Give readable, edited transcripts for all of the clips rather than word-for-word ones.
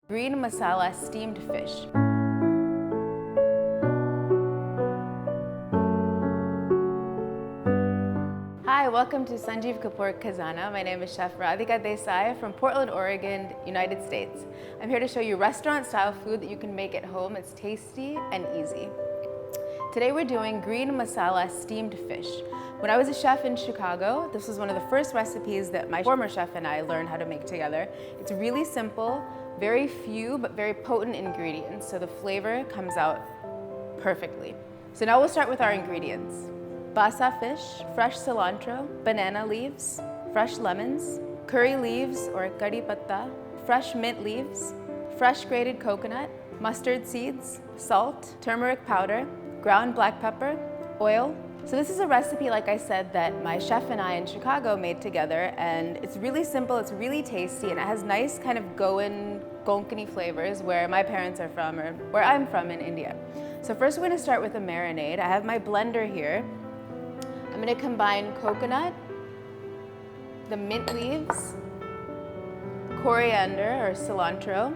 Green masala steamed fish. Hi, welcome to Sanjeev Kapoor Khazana. My name is Chef Radhika Desai from Portland, Oregon, United States. I'm here to show you restaurant-style food that you can make at home. It's tasty and easy. Today we're doing green masala steamed fish. When I was a chef in Chicago, this was one of the first recipes that my former chef and I learned how to make together. It's really simple, very few but very potent ingredients, so the flavor comes out perfectly. So now we'll start with our ingredients. Basa fish, fresh cilantro, banana leaves, fresh lemons, curry leaves or kari patta, fresh mint leaves, fresh grated coconut, mustard seeds, salt, turmeric powder, ground black pepper, oil. So this is a recipe, like I said, that my chef and I in Chicago made together, and it's really simple, it's really tasty, and it has nice kind of Goan, Konkani flavors where my parents are from, or where I'm from in India. So first we're gonna start with a marinade. I have my blender here. I'm gonna combine coconut, the mint leaves, coriander or cilantro,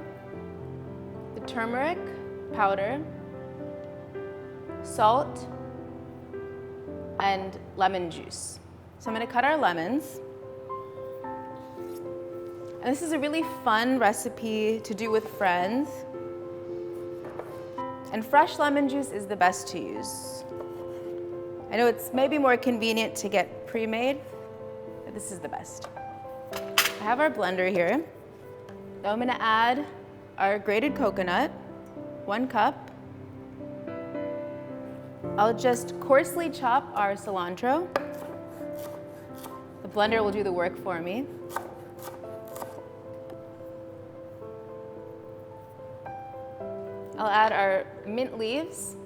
the turmeric powder, salt, and lemon juice. So I'm gonna cut our lemons. And this is a really fun recipe to do with friends. And fresh lemon juice is the best to use. I know it's maybe more convenient to get pre-made, but this is the best. I have our blender here. Now I'm gonna add our grated coconut, 1 cup. I'll just coarsely chop our cilantro. The blender will do the work for me. I'll add our mint leaves,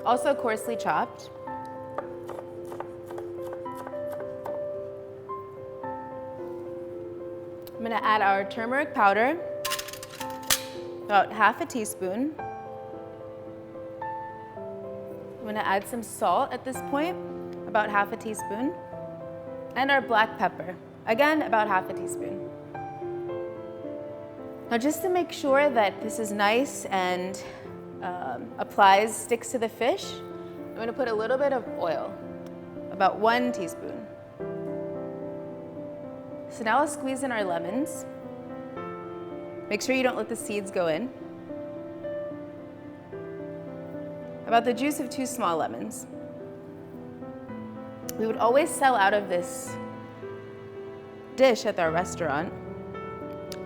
also coarsely chopped. I'm gonna add our turmeric powder, about half a teaspoon. I'm gonna add some salt at this point, about half a teaspoon, and our black pepper, again, about half a teaspoon. Now just to make sure that this is nice and sticks to the fish, I'm gonna put a little bit of oil, about 1 teaspoon. So now I'll squeeze in our lemons. Make sure you don't let the seeds go in. About the juice of 2 small lemons. We would always sell out of this dish at our restaurant.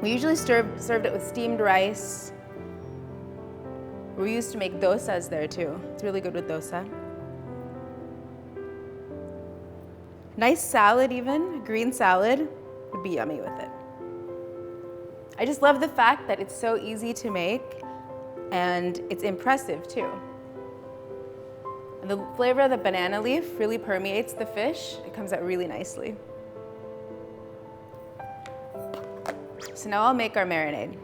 We usually served it with steamed rice. We used to make dosas there too. It's really good with dosa. Nice salad even, green salad would be yummy with it. I just love the fact that it's so easy to make and it's impressive too. And the flavor of the banana leaf really permeates the fish. It comes out really nicely. So now I'll make our marinade.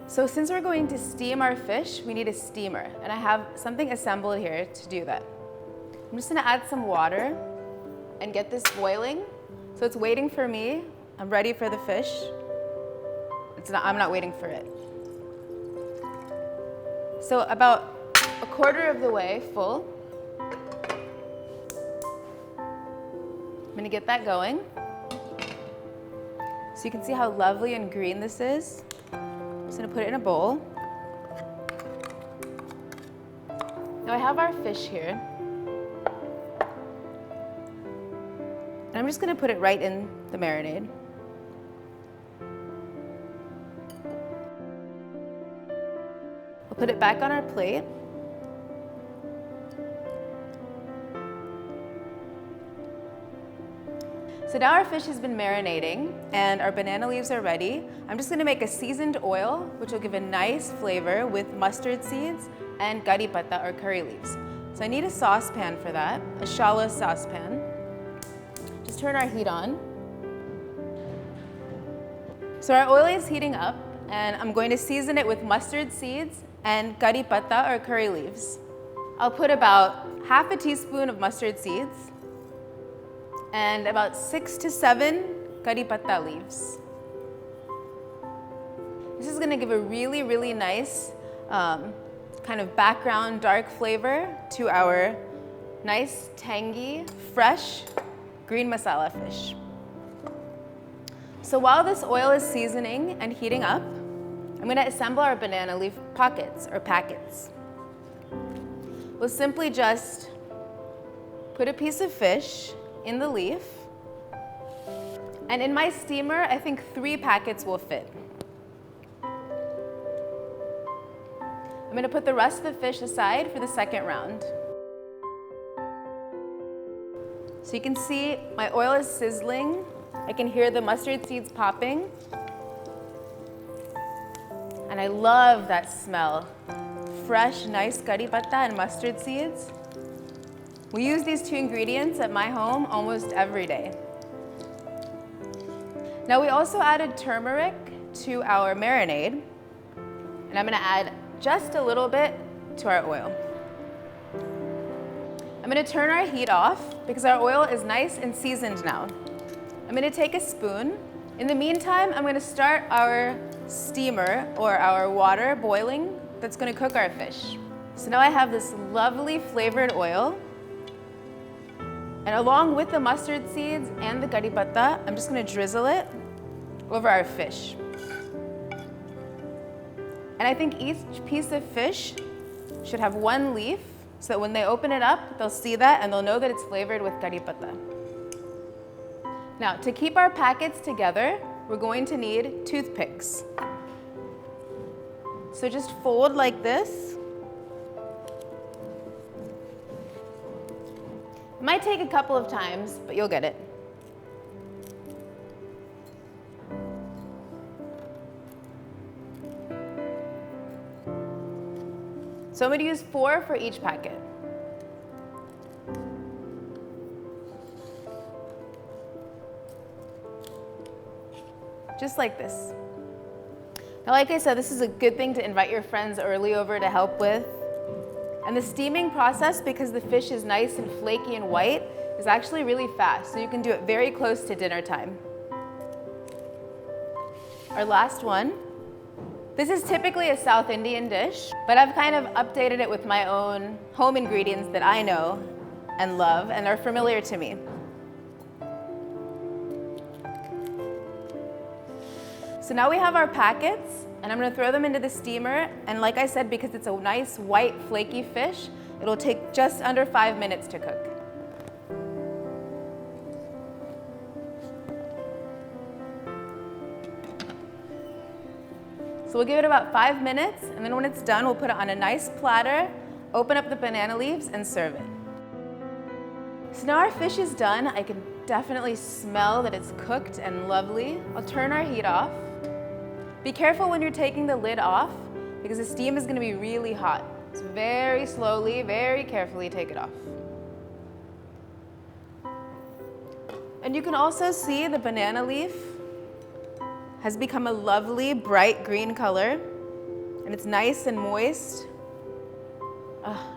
So since we're going to steam our fish, we need a steamer, and I have something assembled here to do that. I'm just gonna add some water and get this boiling. So it's waiting for me. I'm ready for the fish. I'm not waiting for it. So about a quarter of the way full. I'm gonna get that going. So you can see how lovely and green this is. I'm just gonna put it in a bowl. Now I have our fish here. And I'm just gonna put it right in the marinade. We'll put it back on our plate. So now our fish has been marinating and our banana leaves are ready. I'm just gonna make a seasoned oil, which will give a nice flavor with mustard seeds and kari patta or curry leaves. So I need a saucepan for that, a shallow saucepan. Just turn our heat on. So our oil is heating up and I'm going to season it with mustard seeds and curry patta or curry leaves. I'll put about half a teaspoon of mustard seeds and about 6 to 7 curry patta leaves. This is gonna give a really, really nice kind of background dark flavor to our nice, tangy, fresh green masala fish. So while this oil is seasoning and heating up, I'm gonna assemble our banana leaf pockets or packets. We'll simply just put a piece of fish in the leaf, and in my steamer, I think 3 packets will fit. I'm gonna put the rest of the fish aside for the second round. So you can see my oil is sizzling. I can hear the mustard seeds popping. And I love that smell. Fresh, nice curry patta and mustard seeds. We use these 2 ingredients at my home almost every day. Now we also added turmeric to our marinade. And I'm gonna add just a little bit to our oil. I'm gonna turn our heat off because our oil is nice and seasoned now. I'm gonna take a spoon. In the meantime, I'm gonna start our steamer or our water boiling that's gonna cook our fish. So now I have this lovely flavored oil. And along with the mustard seeds and the curry patta, I'm just gonna drizzle it over our fish. And I think each piece of fish should have 1 leaf so that when they open it up, they'll see that and they'll know that it's flavored with curry patta. Now, to keep our packets together, we're going to need toothpicks. So just fold like this. It might take a couple of times, but you'll get it. So I'm going to use 4 for each packet. Just like this. Now, like I said, this is a good thing to invite your friends early over to help with. And the steaming process, because the fish is nice and flaky and white, is actually really fast, so you can do it very close to dinner time. Our last one. This is typically a South Indian dish, but I've kind of updated it with my own home ingredients that I know and love and are familiar to me. So now we have our packets, and I'm gonna throw them into the steamer, and like I said, because it's a nice white flaky fish, it'll take just under 5 minutes to cook. So we'll give it about 5 minutes, and then when it's done, we'll put it on a nice platter, open up the banana leaves, and serve it. So now our fish is done. I can definitely smell that it's cooked and lovely. I'll turn our heat off. Be careful when you're taking the lid off, because the steam is gonna be really hot. So very slowly, very carefully take it off. And you can also see the banana leaf has become a lovely bright green color, and it's nice and moist.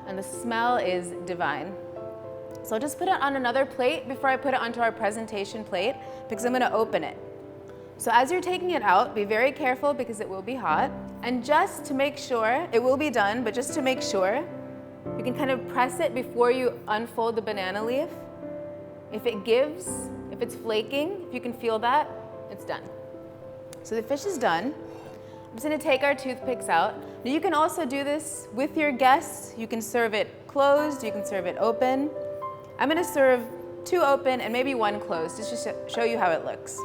And the smell is divine. So I'll just put it on another plate before I put it onto our presentation plate, because I'm gonna open it. So as you're taking it out, be very careful because it will be hot. And just to make sure, it will be done, but just to make sure, you can kind of press it before you unfold the banana leaf. If it gives, if it's flaking, if you can feel that, it's done. So the fish is done. I'm just gonna take our toothpicks out. Now you can also do this with your guests. You can serve it closed, you can serve it open. I'm gonna serve 2 open and maybe 1 closed, just to show you how it looks.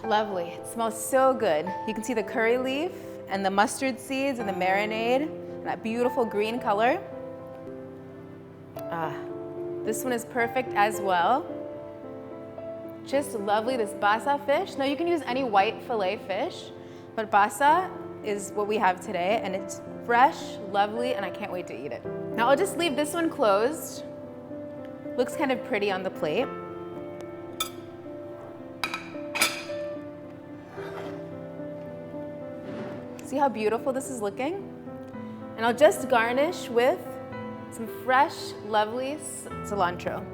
Lovely, it smells so good. You can see the curry leaf and the mustard seeds and the marinade, and that beautiful green color. This one is perfect as well. Just lovely, this basa fish. Now you can use any white fillet fish, but basa is what we have today, and it's fresh, lovely, and I can't wait to eat it. Now I'll just leave this one closed. Looks kind of pretty on the plate. See how beautiful this is looking? And I'll just garnish with some fresh, lovely cilantro.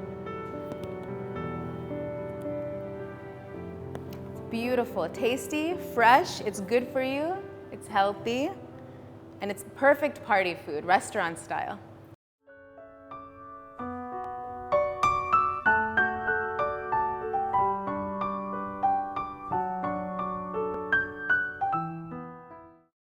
It's beautiful, tasty, fresh, it's good for you, it's healthy, and it's perfect party food, restaurant style.